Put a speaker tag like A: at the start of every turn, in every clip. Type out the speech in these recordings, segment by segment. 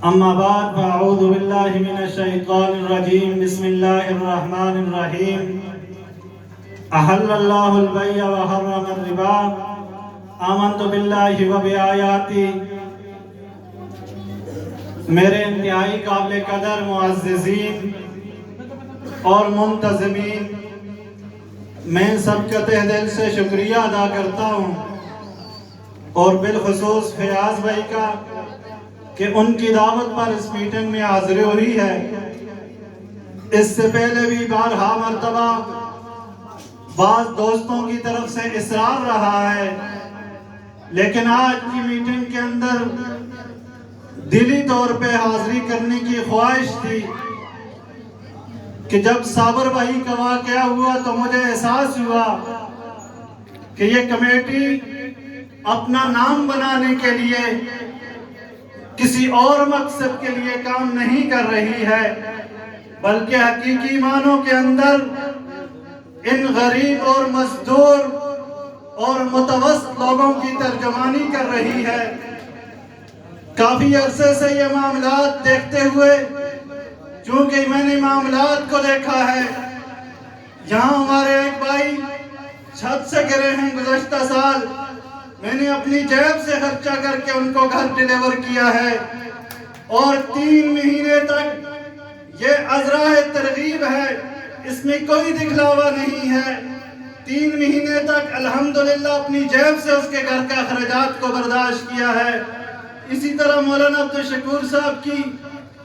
A: اما بعد فاعوذ باللہ من الشیطان الرجیم بسم اللہ الرحمن الرحیم احل اللہ البیع وحرم الربا آمنت باللہ وبآیاتی۔ میرے انتہائی قابل قدر معززین اور منتظمین، میں سب کا تہ دل سے شکریہ ادا کرتا ہوں، اور بالخصوص فیاض بھائی کا کہ ان کی دعوت پر اس میٹنگ میں حاضری ہو رہی ہے۔ اس سے پہلے بھی بارہا مرتبہ بعض دوستوں کی طرف سے اصرار رہا ہے، لیکن آج کی میٹنگ کے اندر دلی طور پہ حاضری کرنے کی خواہش تھی کہ جب صابر بھائی کا واقعہ ہوا تو مجھے احساس ہوا کہ یہ کمیٹی اپنا نام بنانے کے لیے کسی اور مقصد کے لیے کام نہیں کر رہی ہے، بلکہ حقیقی معنوں کے اندر ان غریب اور مزدور اور متوسط لوگوں کی ترجمانی کر رہی ہے۔ کافی عرصے سے یہ معاملات دیکھتے ہوئے، چونکہ میں نے معاملات کو دیکھا ہے، یہاں ہمارے ایک بھائی چھت سے گرے ہیں گزشتہ سال، میں نے اپنی جیب سے خرچہ کر کے ان کو گھر ڈیلیور کیا ہے، اور 3 مہینے تک یہ عذرا ترغیب ہے، اس میں کوئی دکھلاوا نہیں ہے۔ 3 مہینے تک الحمدللہ اپنی جیب سے اس کے گھر کا اخراجات کو برداشت کیا ہے۔ اسی طرح مولانا عبدالشکور صاحب کی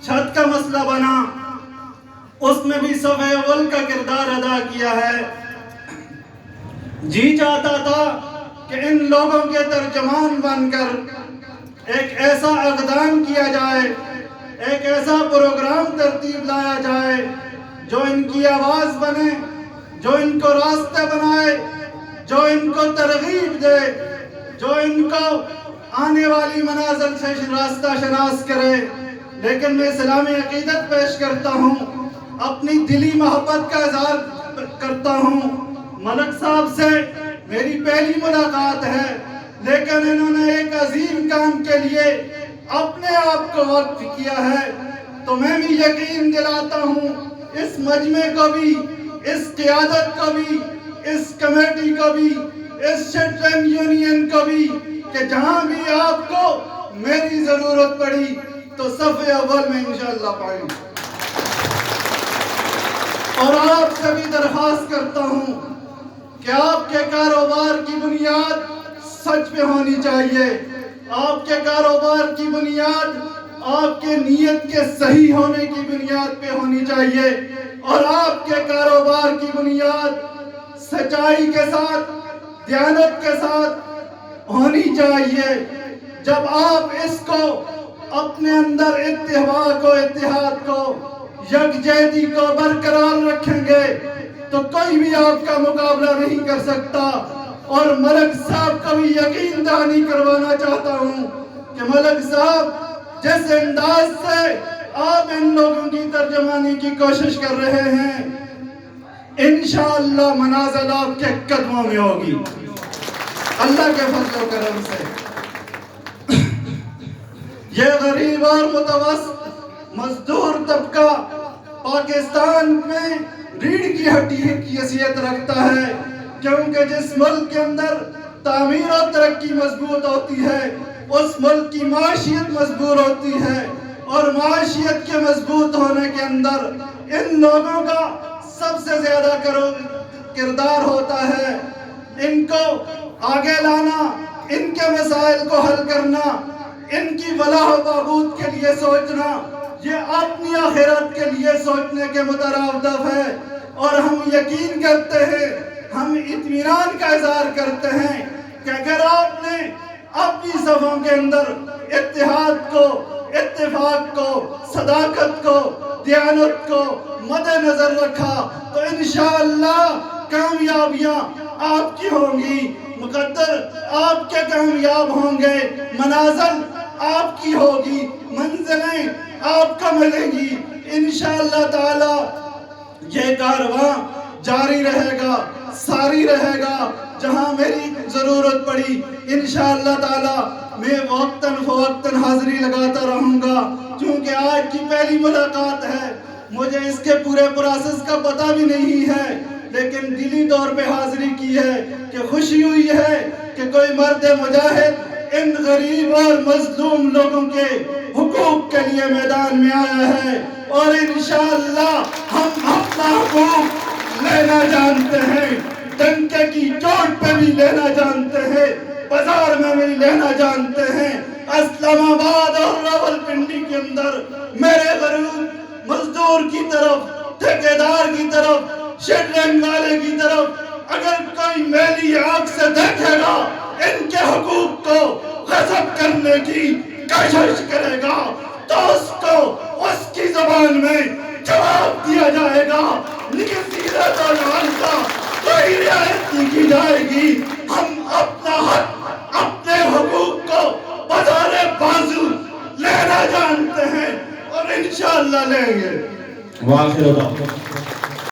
A: چھت کا مسئلہ بنا، اس میں بھی صف اول کا کردار ادا کیا ہے۔ جی چاہتا تھا کہ ان لوگوں کے ترجمان بن کر ایک ایسا اقدام کیا جائے، ایک ایسا پروگرام ترتیب لایا جائے جو ان کی آواز بنے، جو ان کو راستے بنائے، جو ان کو ترغیب دے، جو ان کو آنے والی منازل سے راستہ شناس کرے۔ لیکن میں اسلامی عقیدت پیش کرتا ہوں، اپنی دلی محبت کا اظہار کرتا ہوں۔ ملک صاحب سے میری پہلی ملاقات ہے، لیکن انہوں نے ایک عظیم کام کے لیے اپنے آپ کو وقف کیا ہے، تو میں بھی یقین دلاتا ہوں اس مجمع کو بھی، اس قیادت کو بھی، اس کمیٹی کو بھی، اس شٹرن یونین کو بھی، کہ جہاں بھی آپ کو میری ضرورت پڑی تو صف اول میں انشاءاللہ پائیں۔ اور آپ سے بھی درخواست کرتا ہوں کہ آپ کے کاروبار کی بنیاد سچ پہ ہونی چاہیے، آپ کے کاروبار کی بنیاد آپ کے نیت کے صحیح ہونے کی بنیاد پہ ہونی چاہیے، اور آپ کے کاروبار کی بنیاد سچائی کے ساتھ، دیانت کے ساتھ ہونی چاہیے۔ جب آپ اس کو اپنے اندر اتفاق و اتحاد کو، یکجہتی کو برقرار رکھیں گے تو کوئی بھی آپ کا مقابلہ نہیں کر سکتا۔ اور ملک صاحب کا بھی یقین دہانی کروانا چاہتا ہوں کہ ملک صاحب جس انداز سے آپ ان لوگوں کی ترجمانی کی کوشش کر رہے ہیں، انشاءاللہ منازل آپ کے قدموں میں ہوگی اللہ کے فضل و کرم سے۔ یہ غریب اور متوسط مزدور طبقہ پاکستان میں ریڑھ کی ہڈی کی حیثیت رکھتا ہے، کیونکہ جس ملک کے اندر تعمیر و ترقی مضبوط ہوتی ہے، اس ملک کی معاشیت مضبوط ہوتی ہے، اور معاشیت کے مضبوط ہونے کے اندر ان لوگوں کا سب سے زیادہ کردار ہوتا ہے۔ ان کو آگے لانا، ان کے مسائل کو حل کرنا، ان کی فلاح و بہبود کے لیے سوچنا، یہ اپنی آخرت کے لیے سوچنے کے مترادف ہے۔ اور ہم یقین کرتے ہیں، ہم اطمینان کا اظہار کرتے ہیں کہ اگر آپ نے اپنی صفوں کے اندر اتحاد کو، اتفاق کو، صداقت کو، دیانت کو مد نظر رکھا تو انشاءاللہ کامیابیاں آپ کی ہوں گی، مقدر آپ کے کامیاب ہوں گے، منازل آپ کی ہوگی، منزلیں آپ کو ملیں گی انشاءاللہ تعالی۔ یہ کارواں جاری رہے گا، ساری رہے گا، جہاں میری ضرورت پڑی انشاءاللہ تعالی میں وقتاً فوقتاً حاضری لگاتا رہوں گا. چونکہ آج کی پہلی ملاقات ہے، مجھے اس کے پورے پروسیس کا پتہ بھی نہیں ہے، لیکن دلی طور پہ حاضری کی ہے کہ خوشی ہوئی ہے کہ کوئی مرد مجاہد ان غریب اور مظلوم لوگوں کے حقوق کے لیے میدان میں آیا ہے. اور انشاءاللہ ہم اپنا حقوق لینا جانتے ہیں، ڈنکے کی چوٹ پہ بھی لینا جانتے ہیں، بازار میں بھی لینا جانتے ہیں. اسلام آباد اور راولپنڈی کے اندر میرے غریب مزدور کی طرف، ٹھیکیدار کی طرف، شیڈرنگ والے کی طرف اگر کوئی میلی آنکھ سے دیکھے گا، ان کے حقوق کو غصب کرنے کی کوشش کرے گا تو اس کو اس کی زبان میں جواب دیا جائے گا. لیکن سیرت اور عمل کا کوئی رعایت نہیں کی جائے گی. ہم اپنا حق، اپنے حقوق کو بازار بازو لینا جانتے ہیں اور انشاءاللہ لیں گے.
B: واخر